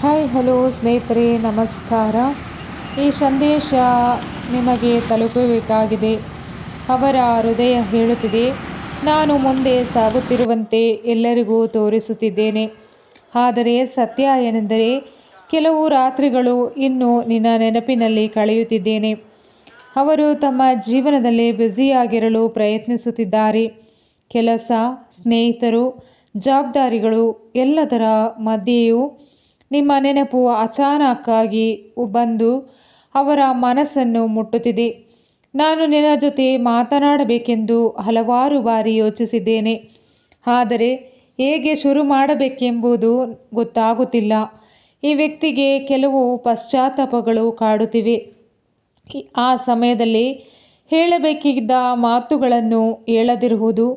Hi hello ಸ್ನೇಹಿತರೆ, ನಮಸ್ಕಾರ. ಈ ಸಂದೇಶ ನಿಮಗೆ ತಲುಪಬೇಕಾಗಿದೆ. ಅವರ ಹೃದಯ ಹೇಳುತ್ತಿದೆ, ನಾನು ಮುಂದೆ ಸಾಗುತ್ತಿರುವಂತೆ ಎಲ್ಲರಿಗೂ ತೋರಿಸುತ್ತಿದ್ದೇನೆ. ಆದರೆ ಸತ್ಯ ಏನೆಂದರೆ, ಕೆಲವು ರಾತ್ರಿಗಳು ಇನ್ನೂ ನಿನ್ನ ನೆನಪಿನಲ್ಲಿ ಕಳೆಯುತ್ತಿದ್ದೇನೆ. ಅವರು ತಮ್ಮ ಜೀವನದಲ್ಲಿ ಬ್ಯುಸಿಯಾಗಿರಲು ಪ್ರಯತ್ನಿಸುತ್ತಿದ್ದಾರೆ. ಕೆಲಸ, ಸ್ನೇಹಿತರು, ಜವಾಬ್ದಾರಿಗಳು ಎಲ್ಲದರ ಮಧ್ಯೆಯೂ ನಿಮ್ಮ ನೆನಪು ಅಚಾನಕ್ಕಾಗಿ ಬಂದು ಅವರ ಮನಸ್ಸನ್ನು ಮುಟ್ಟುತ್ತಿದೆ. ನಾನು ನಿನ್ನ ಜೊತೆ ಮಾತನಾಡಬೇಕೆಂದು ಹಲವಾರು ಬಾರಿ ಯೋಚಿಸಿದ್ದೇನೆ, ಆದರೆ ಹೇಗೆ ಶುರು ಮಾಡಬೇಕೆಂಬುದು ಗೊತ್ತಾಗುತ್ತಿಲ್ಲ. ಈ ವ್ಯಕ್ತಿಗೆ ಕೆಲವು ಪಶ್ಚಾತ್ತಾಪಗಳು ಕಾಡುತ್ತಿವೆ. ಆ ಸಮಯದಲ್ಲಿ ಹೇಳಬೇಕಿದ್ದ ಮಾತುಗಳನ್ನು ಹೇಳದಿರುವುದು,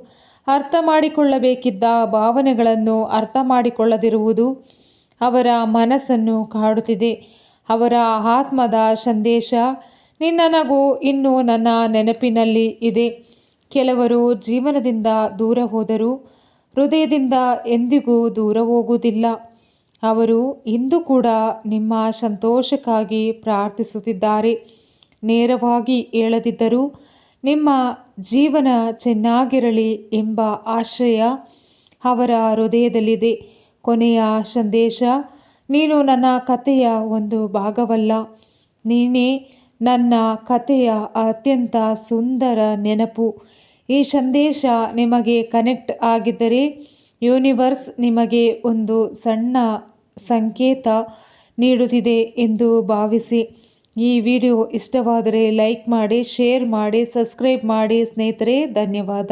ಅರ್ಥ ಮಾಡಿಕೊಳ್ಳಬೇಕಿದ್ದ ಭಾವನೆಗಳನ್ನು ಅರ್ಥ ಮಾಡಿಕೊಳ್ಳದಿರುವುದು ಅವರ ಮನಸ್ಸನ್ನು ಕಾಡುತ್ತಿದೆ. ಅವರ ಆತ್ಮದ ಸಂದೇಶ, ನಿನ್ನ ನಗು ಇನ್ನೂ ನನ್ನ ನೆನಪಿನಲ್ಲಿ ಇದೆ. ಕೆಲವರು ಜೀವನದಿಂದ ದೂರ ಹೋದರೂ ಹೃದಯದಿಂದ ಎಂದಿಗೂ ದೂರ ಹೋಗುವುದಿಲ್ಲ. ಅವರು ಇಂದು ಕೂಡ ನಿಮ್ಮ ಸಂತೋಷಕ್ಕಾಗಿ ಪ್ರಾರ್ಥಿಸುತ್ತಿದ್ದಾರೆ. ನೇರವಾಗಿ ಹೇಳದಿದ್ದರೂ ನಿಮ್ಮ ಜೀವನ ಚೆನ್ನಾಗಿರಲಿ ಎಂಬ ಆಶಯ ಅವರ ಹೃದಯದಲ್ಲಿದೆ. ಕೊನೆಯ ಸಂದೇಶ, ನೀನು ನನ್ನ ಕಥೆಯ ಒಂದು ಭಾಗವಲ್ಲ, ನೀನೇ ನನ್ನ ಕಥೆಯ ಅತ್ಯಂತ ಸುಂದರ ನೆನಪು. ಈ ಸಂದೇಶ ನಿಮಗೆ ಕನೆಕ್ಟ್ ಆಗಿದ್ದರೆ ಯೂನಿವರ್ಸ್ ನಿಮಗೆ ಒಂದು ಸಣ್ಣ ಸಂಕೇತ ನೀಡುತ್ತಿದೆ ಎಂದು ಭಾವಿಸಿ. ಈ ವಿಡಿಯೋ ಇಷ್ಟವಾದರೆ ಲೈಕ್ ಮಾಡಿ, ಶೇರ್ ಮಾಡಿ, ಸಬ್ಸ್ಕ್ರೈಬ್ ಮಾಡಿ ಸ್ನೇಹಿತರೆ. ಧನ್ಯವಾದ.